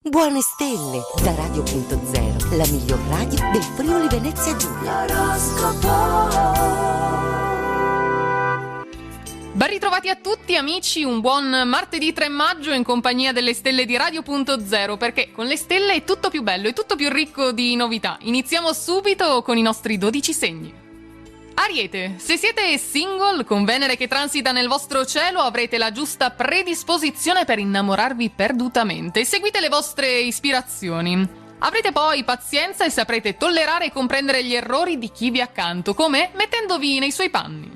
Buone stelle da Radio.0, la miglior radio del Friuli Venezia Giulia. Ben ritrovati a tutti amici, un buon martedì 3 maggio in compagnia delle stelle di Radio.0, perché con le stelle è tutto più bello e tutto più ricco di novità. Iniziamo subito con i nostri 12 segni. Ariete, se siete single, con Venere che transita nel vostro cielo avrete la giusta predisposizione per innamorarvi perdutamente. Seguite le vostre ispirazioni. Avrete poi pazienza e saprete tollerare e comprendere gli errori di chi vi è accanto, come mettendovi nei suoi panni.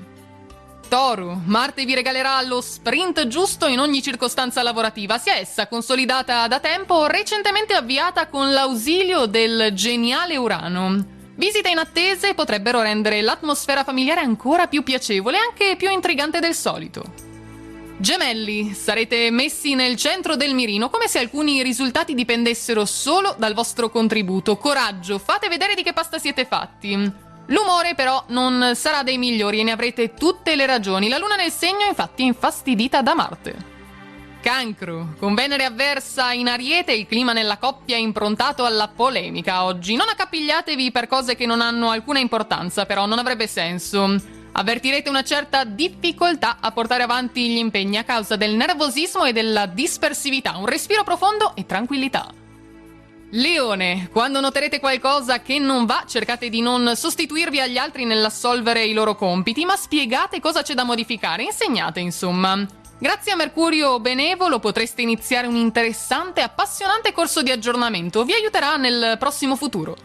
Toro, Marte vi regalerà lo sprint giusto in ogni circostanza lavorativa, sia essa consolidata da tempo o recentemente avviata con l'ausilio del geniale Urano. Visite inattese potrebbero rendere l'atmosfera familiare ancora più piacevole e anche più intrigante del solito. Gemelli, sarete messi nel centro del mirino come se alcuni risultati dipendessero solo dal vostro contributo. Coraggio, fate vedere di che pasta siete fatti. L'umore però non sarà dei migliori e ne avrete tutte le ragioni. La luna nel segno infatti è infastidita da Marte. Cancro, con Venere avversa in Ariete il clima nella coppia è improntato alla polemica oggi. Non accapigliatevi per cose che non hanno alcuna importanza, però non avrebbe senso. Avvertirete una certa difficoltà a portare avanti gli impegni a causa del nervosismo e della dispersività. Un respiro profondo e tranquillità. Leone, quando noterete qualcosa che non va, cercate di non sostituirvi agli altri nell'assolvere i loro compiti, ma spiegate cosa c'è da modificare, insegnate insomma. Grazie a Mercurio benevolo potreste iniziare un interessante e appassionante corso di aggiornamento, vi aiuterà nel prossimo futuro.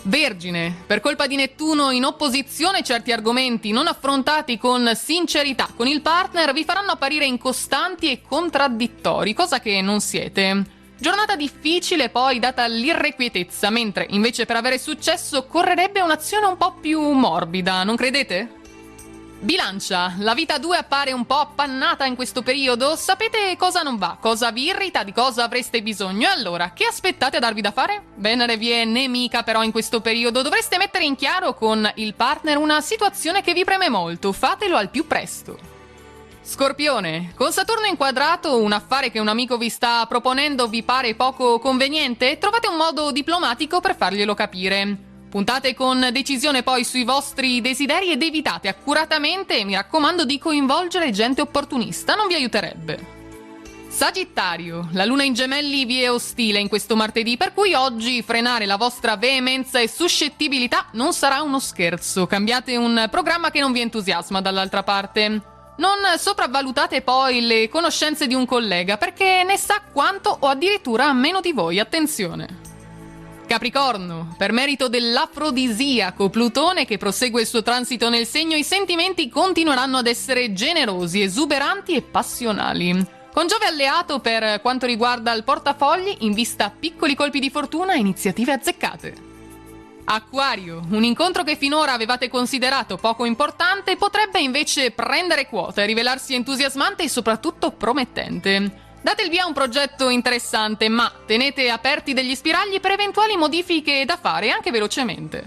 Vergine, per colpa di Nettuno in opposizione certi argomenti non affrontati con sincerità con il partner vi faranno apparire incostanti e contraddittori, cosa che non siete. Giornata difficile poi data l'irrequietezza, mentre invece per avere successo correrebbe un'azione un po' più morbida, non credete? Bilancia, la vita a due appare un po' appannata in questo periodo, sapete cosa non va, cosa vi irrita, di cosa avreste bisogno e allora che aspettate a darvi da fare? Venere vi è nemica però in questo periodo, dovreste mettere in chiaro con il partner una situazione che vi preme molto, fatelo al più presto. Scorpione, con Saturno inquadrato, un affare che un amico vi sta proponendo vi pare poco conveniente? Trovate un modo diplomatico per farglielo capire. Puntate con decisione poi sui vostri desideri ed evitate accuratamente, mi raccomando, di coinvolgere gente opportunista, non vi aiuterebbe. Sagittario, la luna in gemelli vi è ostile in questo martedì, per cui oggi frenare la vostra veemenza e suscettibilità non sarà uno scherzo. Cambiate un programma che non vi entusiasma dall'altra parte. Non sopravvalutate poi le conoscenze di un collega, perché ne sa quanto o addirittura meno di voi, attenzione. Capricorno, per merito dell'afrodisiaco Plutone che prosegue il suo transito nel segno, i sentimenti continueranno ad essere generosi, esuberanti e passionali. Con Giove alleato per quanto riguarda il portafogli, in vista piccoli colpi di fortuna e iniziative azzeccate. Acquario, un incontro che finora avevate considerato poco importante potrebbe invece prendere quota e rivelarsi entusiasmante e soprattutto promettente. Date il via a un progetto interessante, ma tenete aperti degli spiragli per eventuali modifiche da fare anche velocemente.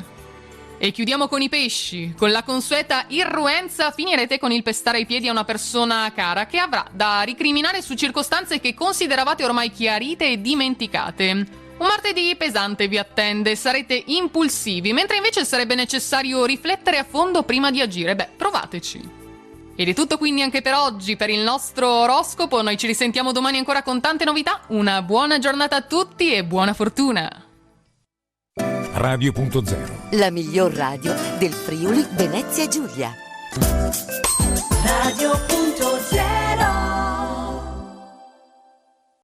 E chiudiamo con i pesci. Con la consueta irruenza finirete con il pestare i piedi a una persona cara che avrà da ricriminare su circostanze che consideravate ormai chiarite e dimenticate. Un martedì pesante vi attende, sarete impulsivi, mentre invece sarebbe necessario riflettere a fondo prima di agire. Provateci. Ed è tutto quindi anche per oggi, per il nostro oroscopo. Noi ci risentiamo domani ancora con tante novità. Una buona giornata a tutti e buona fortuna. Radio.0, la miglior radio del Friuli Venezia Giulia. Radio.0